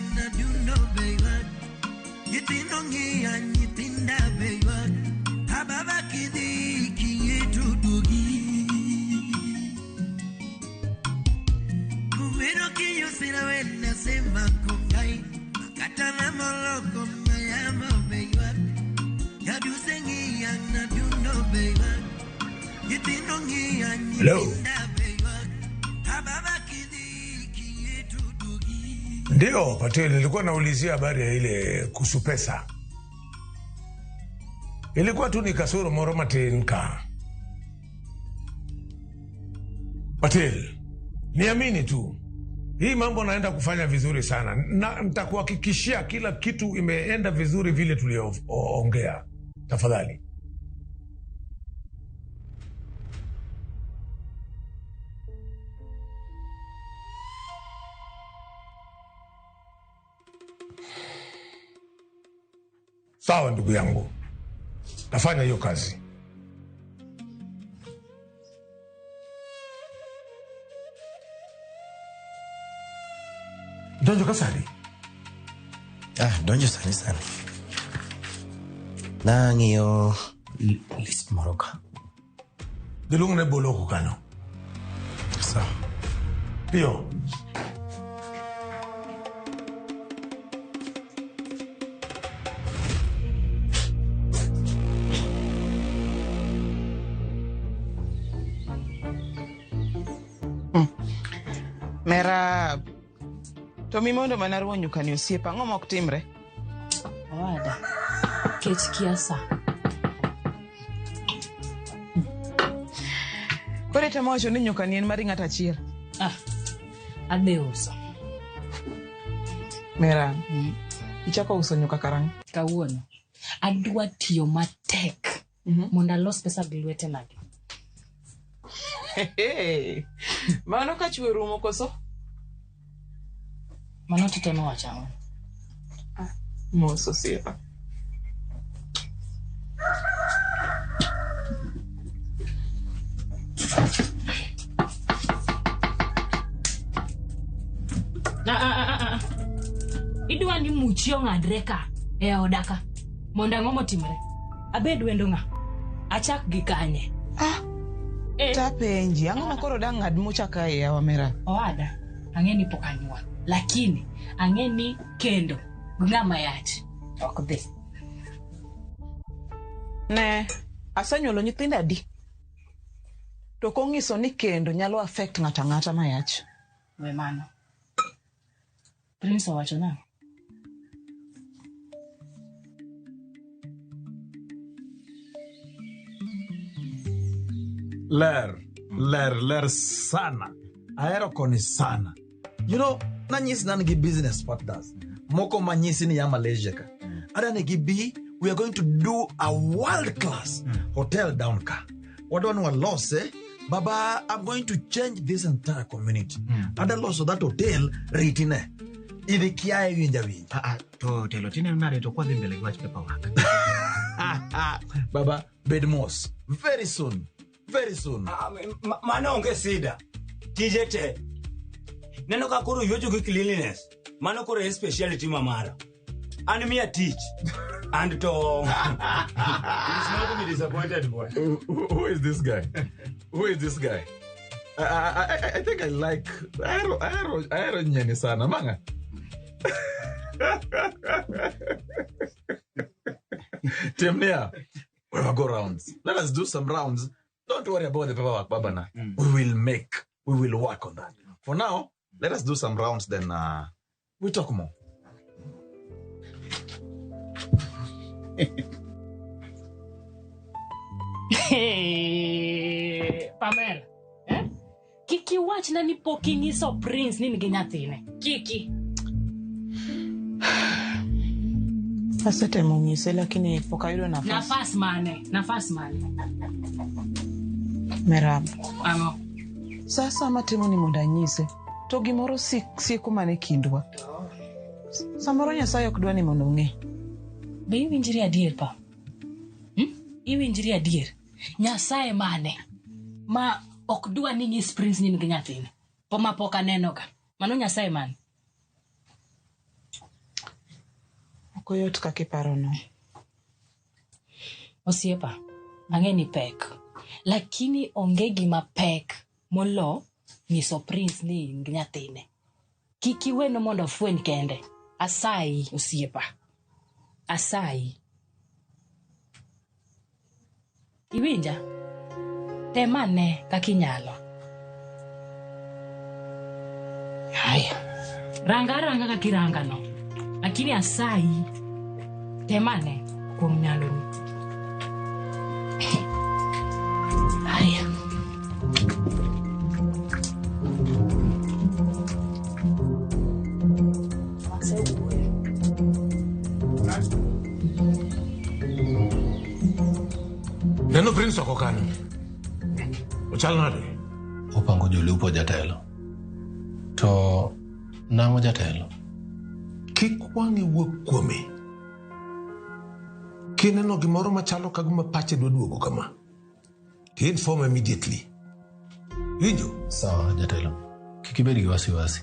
na duno beiwa Yitino ngiya nyitinda beiwa Hababa kidi kiyetu dugi Kuwero kiyo sina wena sema kungai Makatana moloko mayama beiwa Yaduse ngiya na duno beiwa Yitino ngiya nyitinda beiwa Hababa kidi kiyetu dugi. Ndio, Patel, nilikuwa naulizia habari ya ile kuhusu pesa. Ilikuwa tu ni kasoro moromatenka. Patel, niamini tu. Hii mambo naenda kufanya vizuri sana. Na nitakuhakikishia kila kitu imeenda vizuri vile tulioongea. Tafadhali. Sawa ndugu yangu. Nafanya hiyo kazi. Donjo kasari. Donjo sani. Nangyo list moroka. Dilung ne boloko kano. Sa. Pio. Mera to mimondo manaruo nyukani osiepa ng'o mok timre Wada kech kiasa kore tama wacho ni nyukani en mari ng'ata achiel adhi uso Mera ichako uso nyuka karang kawuono adwa tiyo matek mondo alos pesa gi lwetena. Mano ka chwe rumo koso Mano titeno wachang'o. Moso siepa. Idwa ni muchi ong'adre ka e odaka mondo ang'o motimre. Abed wendo ng'a? Achak gi kanye? Tapenji, ang'o makoro dang' ng'ad mucha kae yawa Mera? Owada, ang'eni pok anyuol. Lakini, ang'eni kendo ng'ama yach. Ok dhi. Ne, asenyuolo nyithindo adi? To kong'iso ni kendo nyalo affect ng'ata ng'ata mayach. We mano. Prince owacho na. Ler sana. Aero koni sana. You know, nanyisi nangi business partners. Moko manyisi ni ya Malaysia ka. Ada nigi bi, we are going to do a world class hotel down ka. Wadon wa loss Baba, I'm going to change this entire community. Ada loss of that hotel ritine. Idi kiae winja. To telotine nare to kwa dhimbele gwach paperwork. Baba, bedmos. Very soon. Mano onge sida. Tijete. Neno ka koro yojo gi cleanliness. Mano koro e speciality mamara. And me a teach. And to it's not to be disappointed, boy. Who is this guy? I think I like Aero nyene sana manga. Timnia, we'll go rounds. Let us do some rounds. Don't worry about the paperwork, Babana. We will work on that. For now, let us do some rounds, then we'll talk more. Pamela, Kiki watch na ni poking so Prince ni nyathine. Kiki. Asete mungise lakini pokayudo nafasi. Nafasi mane. Merab. Ang'o? Sasa matemo ni mondo anyise. To gimoro sieko mane kindwa. Samoro Nyasaye ok dwa ni mondo ong'e. Be iwinjri adier pa? Iwinjri adier? Nyasaye mane? Ma ok dwa ni nyis Prince ni nyathine. Po ma pok aneno ka. Mano Nyasaye mane? Koyot kakiparo no. Osiepa, ang'eni pek. Lakini onge gima pek molo nyiso prince ni nyathine. Kikiwe no mondo fuen kende. Asai, osiepa. Asai. Iwinja? Temane kakinyalo. Haya. Ranga kakiranga no. Lakini asai. Temane kuom nyalo ni. Haya. Neno prince oko kani. Ochal nade? Opango jolupo jatelo. To nang'o jatelo? Kik wang'i wuok kuome. Kineno gimoro machalo kagima pache duogo kama. Inform immediately. Winjo? Sawa jatelo. Kik ibed gi wasiwasi.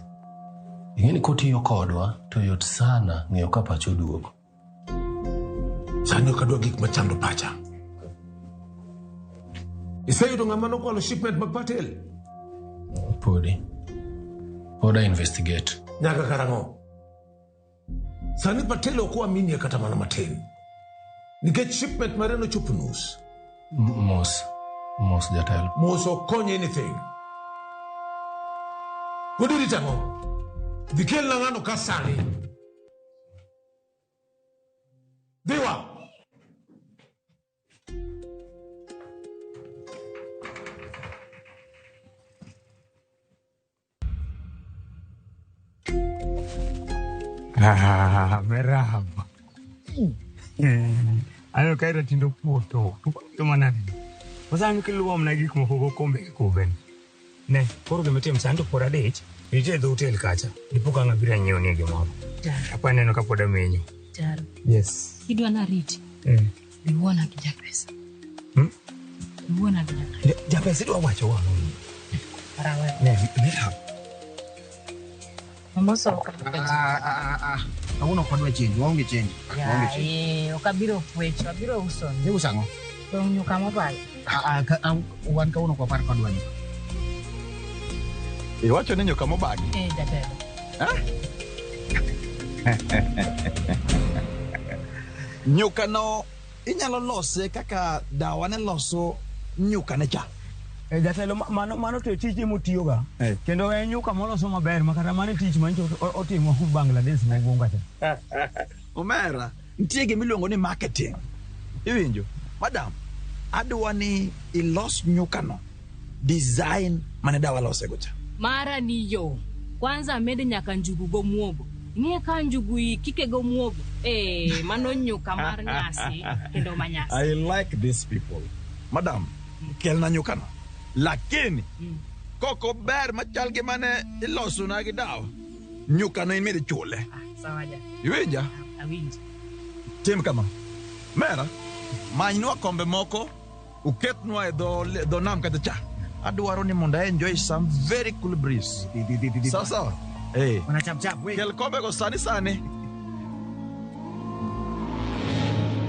Ing'eni kotiyo kodwa to yot sana ng'eyo ka pacho duogo. Sani okadwa gik machando pacha. Iseyudo ng'ama nokwalo shipment mag Patel? Poda investigate. Nyaka karang'o. Sani Patel okuamini kata mana matin. Nikech shipment mare nochopo nus. Mos jatelo. Mos okonyo anything. Kodiri tang'o. Dikel na ng'ano ka sani. Diwa. Merhaba. Ayo kaira tindo puoto. Tupato manani. Wasani kiluwa mnagi kumoko kombe kuben. Ne, koro gemetem santo poradech. Ite do hotel kacha. Ipoka ngabira nyeo ni gimoro. Hapa neno kapoda menyo. Jaro. Yes. Kidwa na riti. Liwona kija pesa. Liwona kija pesa. Japesa idwa wacho wa. Parawa. Ne, merhaba. Mamoso Kauno kodwa change, waonge change. okabiro kwecho, abiro uso. Ni usango? To nyuka mobile. Wan kauno kwa par kodwa ni. Iwacho ni nyuka mobagi? Jatelo. Nyuka no inyalo lose kaka dawa ne loso nyuka ne cha. Jatelo mano to tich motiyoga. Kendo nyuka moloso maber makata mane tich mancho otimo Bangladesh mogwonga cha. Omera, nitie gimiluongo ni marketing. Iwinjo? Madam, adwa ni ilos nyuka no. Design mane dawa lose gocha. Mara ni yo. Kwanza mede nyaka njugu go muogo. Ng'e ka njugu kike go muogo. Mano nyuka mar nyasi kendo manyasi. I like these people. Madam, kelna nyuka no. Lakini koko ber machal gi mane iloso na gi dawa. Nyuka no imede chule. Sawaja. Iwinja? Awinja. Tim kama. Mera, manyinwa kombe moko uketnwa do nam kata cha. Adwaro ni monda enjoy some very cool breeze. Sawa. Wana chap we. Kel kombe go sani.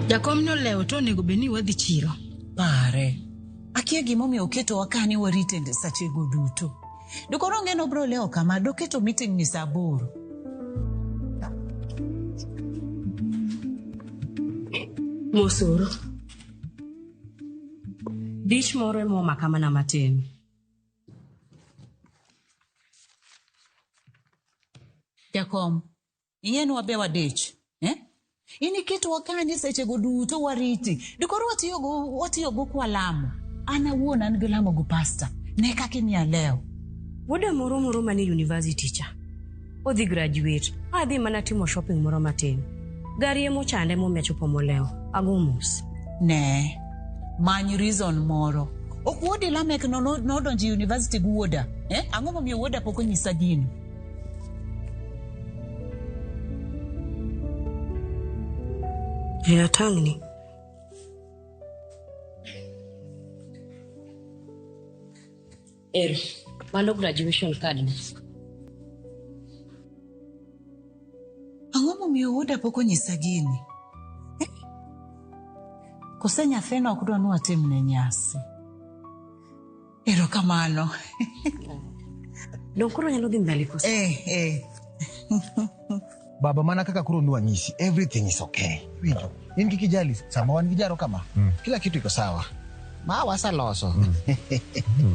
Jakomno leo to nego beni wadhi chiro. Pare. Akia gimomi oketo wakani waritende sachego duto. Dukoro ngeno bro leo kama doketo meeting ni saa 8. Mosoro. Dish moro mo makama na matin. Jakom, yenu wabewa dich. Ini kitu wakani sachego duto wariti. Dukoro watiyogo kwa Lamu. Ana wuona ngi Lamu go pasta. Ne kake ni leo. Woda moro mani university cha. Odhi graduate. Adhi mana timo shopping moro matin. Gari emo chande mo mechopo moleo. Agomos. Ne. Manyi reason moro. Okwodi Lamek no donji university guoda. Angomo mi woda poko nyisa gino. Tangni. Mano graduation card. Angomo Ang'o miyo wuoda pok onyisa gini? Kose nyathina ok dwa ni watimne nyasi. Erokamano. Dong koro nyalo dhi mbele koso. Baba mana kaka kuro nwanyisi, everything is okay. Winjo. In kikijali sama wan gijaro kama. Kila kitu iko sawa. Ma wasa loso.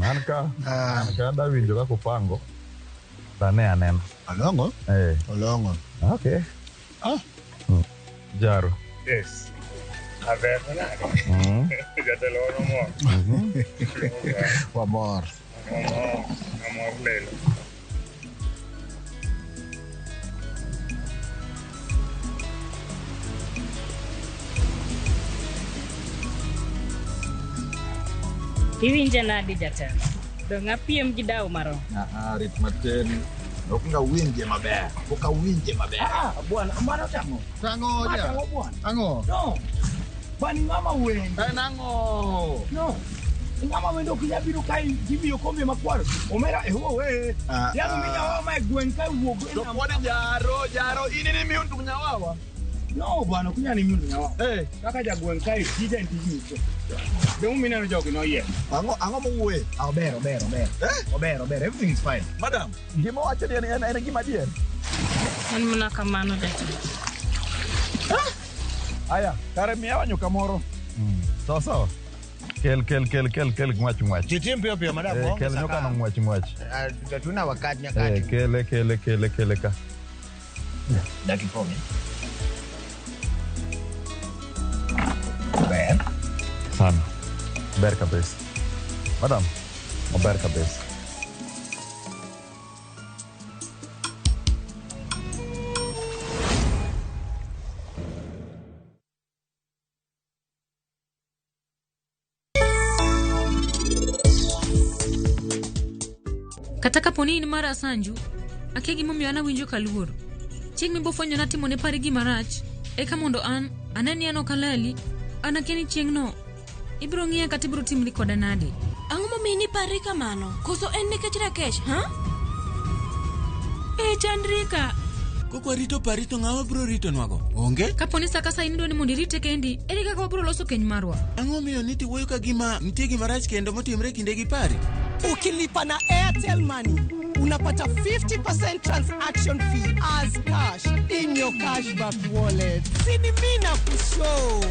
Anka da winjo kako pango. Sane aneno. Olongo? Olongo. Okay. Jaro. Yes. Averno nade. Jatelo no mo. Wamor. Amor lelo. Iwinja nadi jatelo. Dong apiem gi daw maro. Rit matin. Ok nga winje maber. Ok winje maber. Bwana, mano tango. Tango ja. Tango bwana. Tango. No. Bani ngama wendo. Nango. No. Ngama wendo kinyabiro kai gimiyo kombe makwaro. Omera we. Yangu minyawa ma gwen kai wuogo. To pode jaro ini miyo ndu nyawawa. No bwana, kunya ni miyo nyawawa. Kaka jagwen kai tije ntiji. Don't mean I'm joking, no yet. I'm away. Obero. Everything is fine. Madam, give me what and give my dear. An muna kamano jatelo. Aya, kare miyawa nyuka moro. So. Kel ngwach. Titim pio madam. Kel nyuka no ngwach. Tuna wakati nyakati. Kele ka. Daki pomi. Ber. Sana. Ber kabisa. Madam, ber kabisa. Kata kaponi in mara Sanju, akia gimomiyo an awinjo kaluoro. Chieng' mibofuenyo natimo ne pari gima rach, eka mondo aneni an ok alali, an akia ni chieng'no ibiro ng'iya kata ibiro timri koda nade. Ang'o momiyo ni pari kamano? Koso en nikech Rakesh, ha? Chandrika. Koko rito pari to ng'awa biro rito nwago? Onge? Kaponi saka in dwani mondo irite kendi, ere kaka wabiro loso keny marwa? Ang'o miyo ni tiwuoyo ka gima nitie gima rach kendo motimre kinde gi pari? Ukilipa na Airtel Money, unapata 50% transaction fee as cash in your cashback wallet. Sinimina kushow.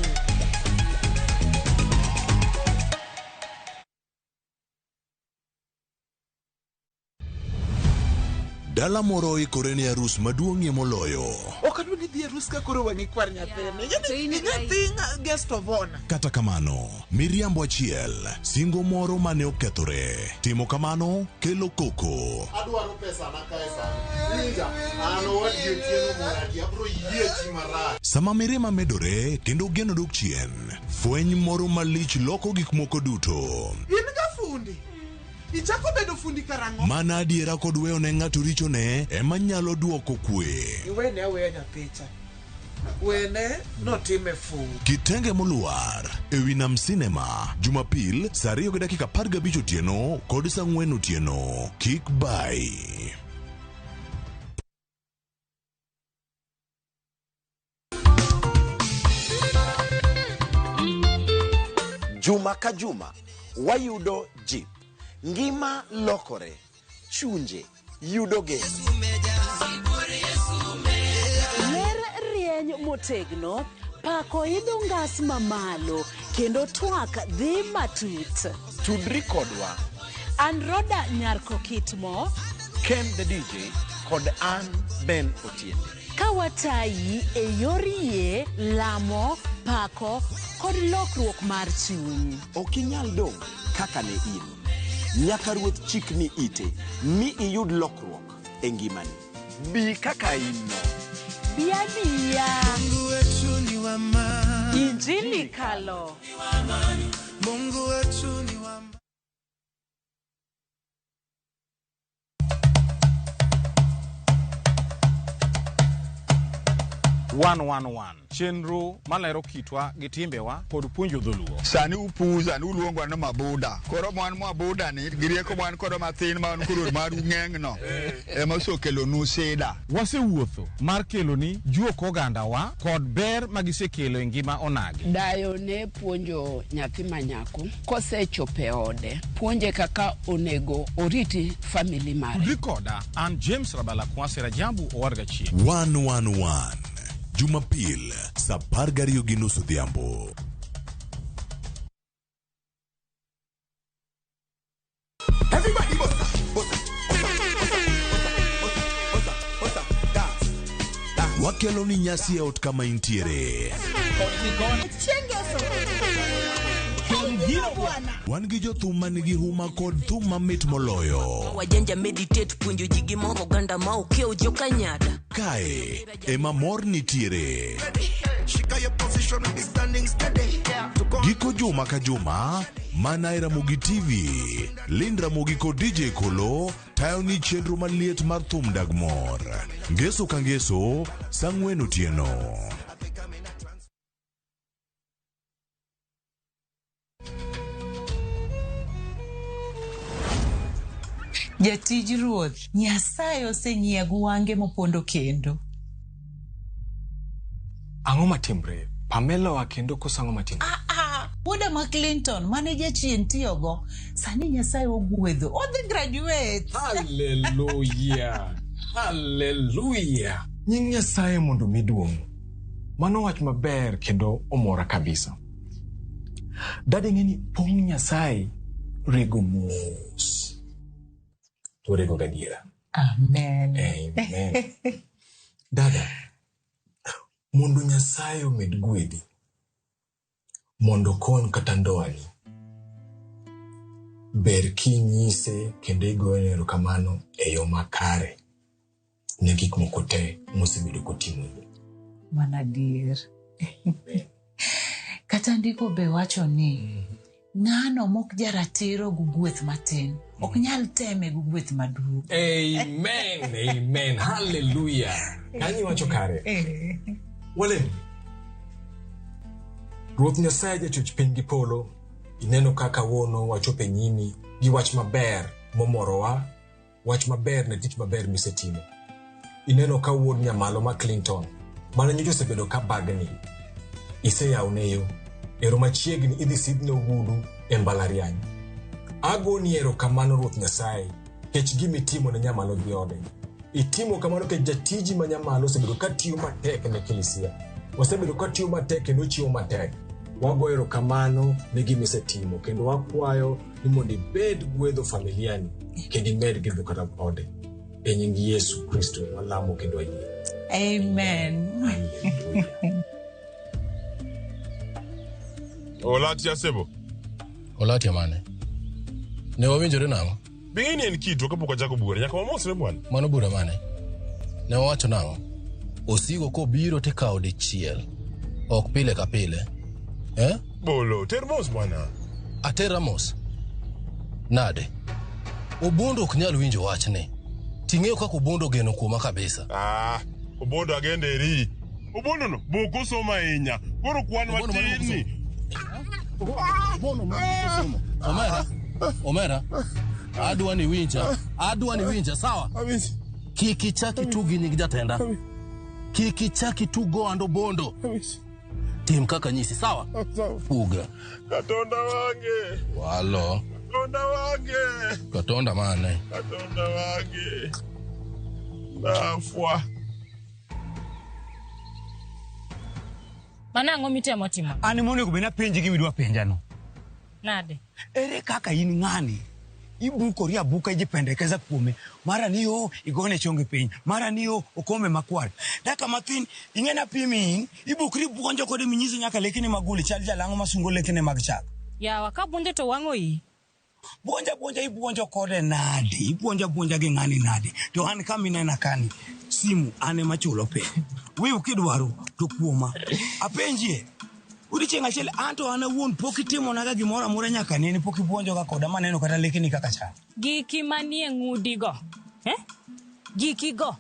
Dala moro ikore ni arus maduong'ie moloyo. Okadwa ni dhi arus ka koro wang'i kwar nyathine. Nyathi guest of honor. Kata kamano, miriambo achiel, singo moro mane okethore. Timo kamano kelo koko. Adwaro pesa na kae sani. Ninja, ano wadgi otieno moradi, abro yiechi marach. Sama mirima medore kendo geno dok chien, fweny moro malich loko gik moko duto. In ga fundi. Ichako bedo fundi karango. Mana adiera kod weyo ne ng'ato richo ne ema nyalo duoko kwe. Iwene aweya nyathicha. Wene notime fu. Kitenge moluar ewi Nam Cinema, Jumapil saa 2:15 otieno kod saa 4 otieno. Kik bai. Juma ka juma wayudo Jeep. Ngima lokore, chunje yudo geno. Ler rieny motegno, pako idho ngas mamalo, kendo twak dhi matut. Tudri kodwa. An Roda Nyarko Kitmo, Ken the DJ, kod an Ben Otiende. Kawatayi e yor yie, lamo, pako, kod lokruok mar chuny. Okinyal dong kaka ne in. Nyaka ruoth chikni ite, mi iyud lokruok e ngimani. Bi kaka inno. Biya. Mungu wetu ni wa amani. Injili kalo. Mungu wetu ni wa amani. 111 chenro malero kitwa gi timbewa kod puonjo dholuo. Sani upuza ni uluongwa na mabuda. Koro mwan mabuda ni girieko mwan koro mathin man kuro mar ng'engno. Ema osokelo nu sida. Wasewuotho mar kelo ni juok ogandawa kod ber magisekelo e ngima onagi. Dayo ne puonjo nyathi manyako kosechope ode puonje kaka onego oriti family mare. Rikoda an James Rabala Kwasi Rajabu Owarga Chie. 111 Jumapil saa 12:30 odhiambo. Everybody bossa. Wakelo ni nyasi e ot kama intiere. Wan gi jothum manigi huma kod thum mamit moloyo. Wajanja meditate puonjo ji gimoro ganda ma okeo joka nyada. Kae ema mor nitiere. Giko juma ka juma mana Ramogi TV Lindra Mogi kod DJ Kolo tayo ni chenro maliet mar thum Dagmor. Ngeso ka ngeso sang'wen otieno. Jatij ruoth, Nyasaye osenyiego wange mopondo kendo. Ang'o matimre? Pamela wa kendo kosango matimre? Buda ma Clinton, mane jachien tiyogo, sani Nyasaye ogwedho, odhi graduate. Hallelujah. Hallelujah. Nying Nyasaye mondo miduong'. Mano wach maber kendo omora kabisa. Dade ng'eni pong Nyasaye rego mos. To rego gadiera. Amen. Amen. Dada, mondo Nyasaye omed gwedi. Mondo kon kata ndoani. Ber kinyise kendo igoyo erokamano e yo makare. Ne gik moko te mosebedo kotimo. Mana dier. Kata ndiko be wacho ni ng'ano mok jaratiro gugweth matin. Ok nyal teme gugweth maduong'. Amen. Amen. Hallelujah. Kanyi wacho kare. Wale. Ruoth Nyasaye jachoch piny gi polo. Ineno kaka wono wachope nyimi gi wach maber momorowa. Wach maber na tich maber misetimo. Ineno ka wuod nyamalo ma Clinton. Mana nyocho sebedo ka bagni. Ise yauneyo. Ero machiegni idhi sidhne ogudu e mbalariany. Agoni erokamano Ruoth Nyasaye. Kech gimitimo ne nyamalo gi ode. Itimo kamano ke jatiji ma nyamalo osebedo ka tiyo matek ne kilisia. Wasebedo ka tiyo matek kendo chiwo matek. Wago erokamano ne gimisetimo kendo wakwayo ni mondo ibed gwedho familiani kendo imed gedho kata ode. E nying Yesu Kristo walamo kendo ayie. Amen. Olatia sebo. Olatia mane? Ne wawinjore nang'o? Bing'ini en kitu kapok wachako bura. Nyaka wamosre bwana. Mano bura mane? Ne wawacho nang'o? Osigo kobiro tikawo dichiel. Ok pile ka pile. Bolo, ter mos bwana. Atera mos. Nade? Obondo ok nyal winjo wachne. Ting'eyo kaka Obondo geno kuoma kabisa. Obondo agende eri. Obondo no, boko soma ahinya. Koro kwan watini. Omera. Adwa ni winja, sawa? Kiki chaki tugi nying jatenda. Kiki chaki tugo ando Bondo. Tim kaka nyisi, sawa? Uga. Katonda wange. Walo. Katonda wange. Katonda mane? Katonda wange. Nafwa. Mana ang'o mitemo timo? Ani monego bena penji gi widwa penjano. Nade? Ere kaka in ng'ani? Ibukori abuka ijipendekeza kuome. Mara niyo igone chonge piny. Mara niyo okome makwar. Daka mathin ing'ena pimin ibukri buonjo kode minyisi nyaka lekini maguli chal jalango masungo lekini magchak. Yawa ka buonjo to wang'o yi. Buonja ibuonjo kode nade. Ibuonja gi ng'ani nade. To an kaminena kani simu ane machulo pe. Wiu kidwaro to kuoma. Apenjie. Odichieng' achiel anto ana wuon pok itimo naga gimoro amora nyaka nene pok ibuonjo ga koda maneno kata lekini kaka chal. Giki manie ng'udi go. Giki go.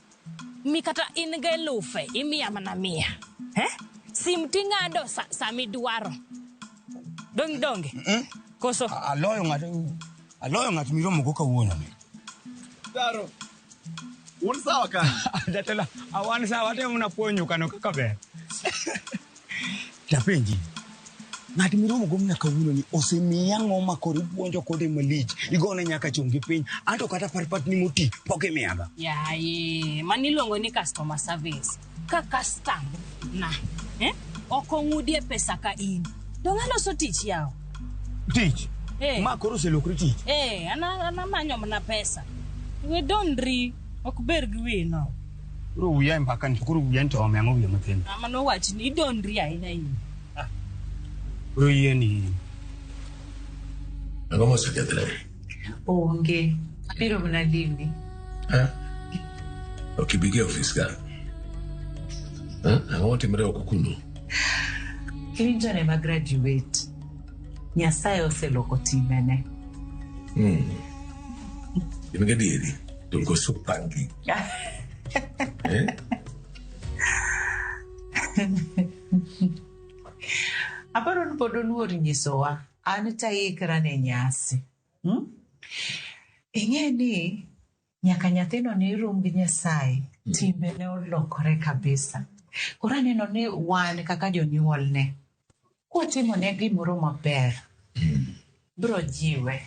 mi kata in ga lufe imiya mana mia sim tingado sami duaro donge koso aloyo ngat miromo go kawuono Daro. Un sawa kan. Jatela awan sawa te una ponyo kano kaka ber. Tapenji. Ngati miromo go mna kawuono ni osemiya ngoma kori puonjo kode malich. Igone nyaka chungi piny. Anto kata parpat ni moti poke miaga. Yaye, manilongo ni customer service. Ka custom na, okongudie pesa ka in. Dongalo so teach yao. Teach? Ma koro se lokri teach? Ana manyo mana pesa. We don't ri, okber gwi no. Kuro uya mpaka ni kuro uya nto omeango uya matendo. Amano wachi ni don't ri aina ini. Kuro uya ni. Agamo sekretary. Onge, biro mna lini. Okibige office ka. Agamo timre okukunu. Kirinjo ne graduate. Nyasaye oseloko timene. Imege diedi, tulko supangi. Aparo npodo nuori nyisowa, anita ikra ne nyasi. Ingeni, nyaka nyathino ni rum gi Nyasaye, timbe ne olokore kabisa. Kora neno ni wan kaka jonyuol ne. Kwatimo ne gimoro maber. Bro jiwe.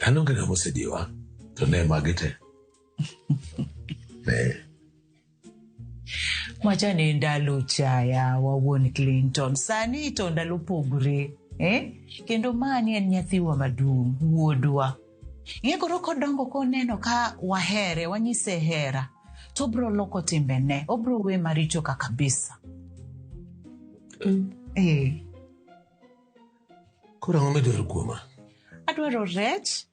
Ano ngana mosediwa, to ne magite. Macha ne ndalo chaya wawuon Clinton. Sani to ndalo pogre. Kendo mani en nyathiwa maduong', wuodwa. Ing'e koro kodongo koneno ka wahere, wanyise hera. To bro loko timbene, obro we maricho ka kabisa. Kura ngome dwaro kuoma? Adwaro rech.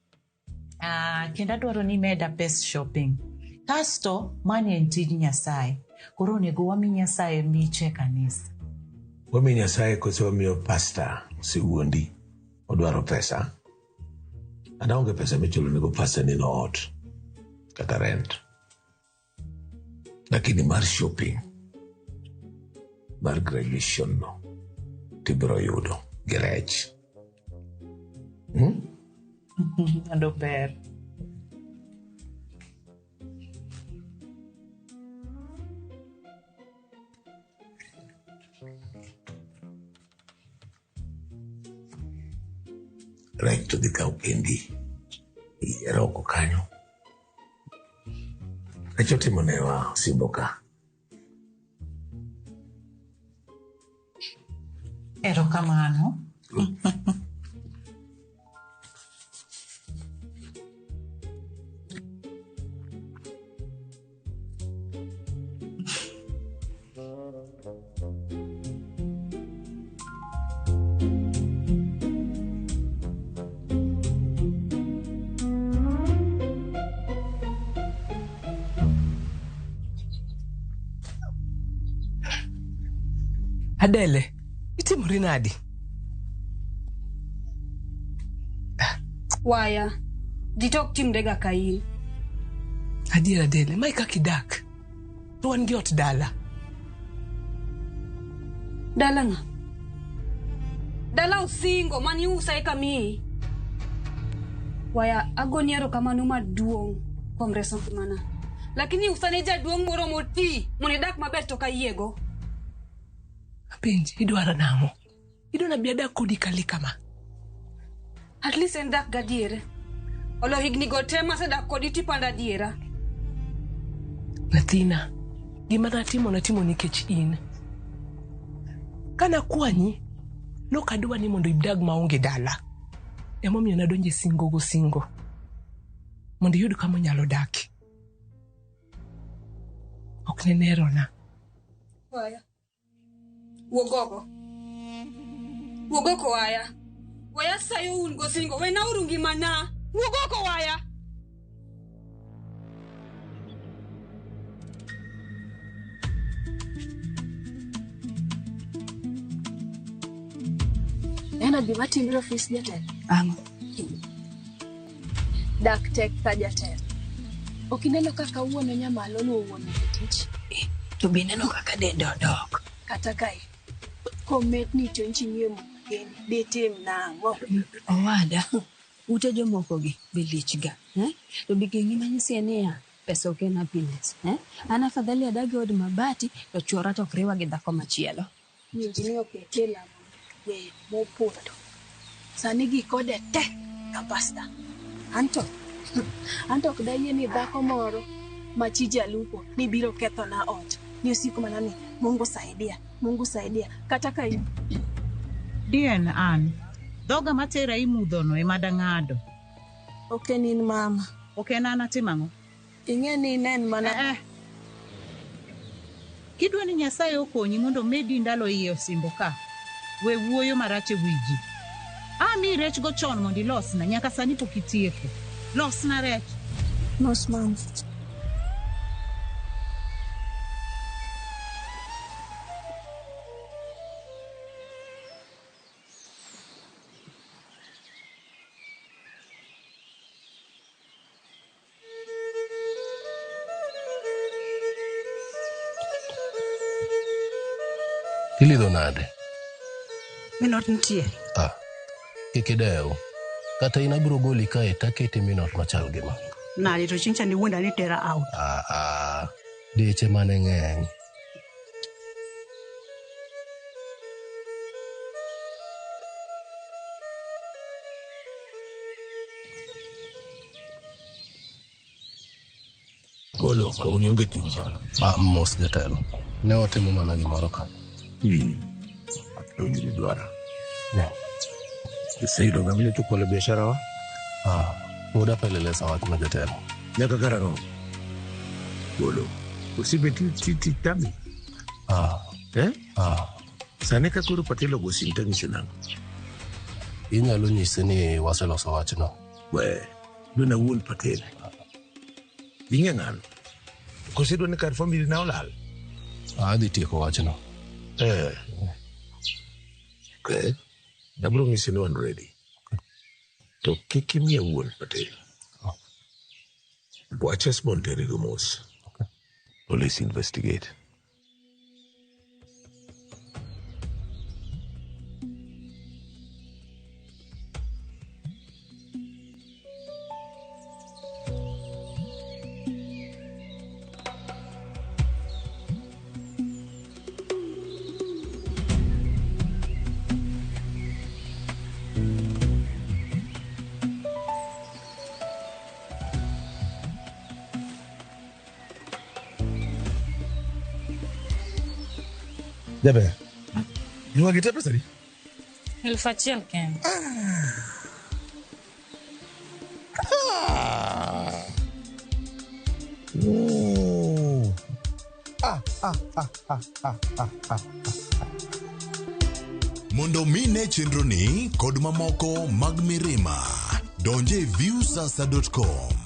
Kendo adwaro ni meda pes shopping. Kasto, mani en tij Nyasaye. Koro nego wami Nyasaye miche kanisa. Wami Nyasaye kose wamiyo pasta si uondi. Odwaro pesa. Adaonge pesa michulo nego pasta nino ot. Kata rent. Lakini mar shopping. Mar graduation no. Tibro yudo. Gerech. Ando ber. Right to the kaupendi. Eroko kanyo. Echote monewa simboka. Erokamano. Adele, itimori nadi? Waya, ditok timdega kain. Adiera Adele, mai kakidak. Tuan giot dala. Dala nga? Dala usingo, mani usay kami. Waya, agoniero kamano maduong kuom reso ngimana. Lakini usane jaduong moro moti, monedak maber to kayego. Penji, idwara namo. Idona biada kodi kali kama. At least en dak gadiere. Olo higni gotema se dak kodi tipanda diera. Nathina, gima natimo nikech in. Kana kwanyi, nokadwa ni mondo ibdag maonge dala. Emomiyo nadonje singo go singo. Mondo yud kama nyalo daki. Ok nenero na. Waya. Wogoko waya. Waya sayo ungo singo. Wena urungi mana. Wogoko waya. Ena gima timre ofis jatel. Ang. Dak tek ka jatel. Okineno kaka uono nyamalo no uono tich. To bineno kaka dende odok. Kata kai. Komet ni chonchi nyemo kendi. Detem nango. Owada. Ute jomoko gi bilichga. To bigengi manyisi enia. Pesa okena happiness. Ana fadhali adagi od mabati to chuora to kriwa gi dhako machielo. Nyingi oketela we mopoto. Sani gi kode te kapasta. Anto kudayie ni dhako moro machija lupo ni biro ketho na ot. Ni usiku manani Mungu saidia. Kata kai Dien an. Doga matera imudhono e madangado. Okenin mama. Okenana timango. Ing'e ni nen mana Kidwa ni Nyasaye okonyi mondo medi ndalo iye osimbo ka. We wuoyo marache wiji. Mi rech go chon mondo ilos na nyaka sani pok itieko. Los na rech. Nos mam. Ilidho nade? Minot nitie. Kikideo. Kata inabiro goli kae takete minot machal gima. Nadi to chincha ni wunda ni tera out. Deche mane ng'eny. Golo, unionge tija. Mos jatelo. Ne otimo mana gimoro ka. Ndio dwara. Saido ngamile tu kwa biashara wa? Muda peleleza watu na jatelo. Nyaka karano. Golo. Usibeti titi tami. Saneka kuru patelo gosi international. Inyalo nyise ni waseloso wachno. We, duna wuon patelo. Binge ngano. Kosidwa ni kar family na olal. Adhi tieko wachno. Okay. Nabro ngisi no one ready. To kiki mi wuon patelo. Watches Monteri Gumos. Police investigate. Jabe. Ni wagite pesa di? Elfachiel ken. Mondo mine chenro ni kod mamoko mag mirima donje viewsasa.com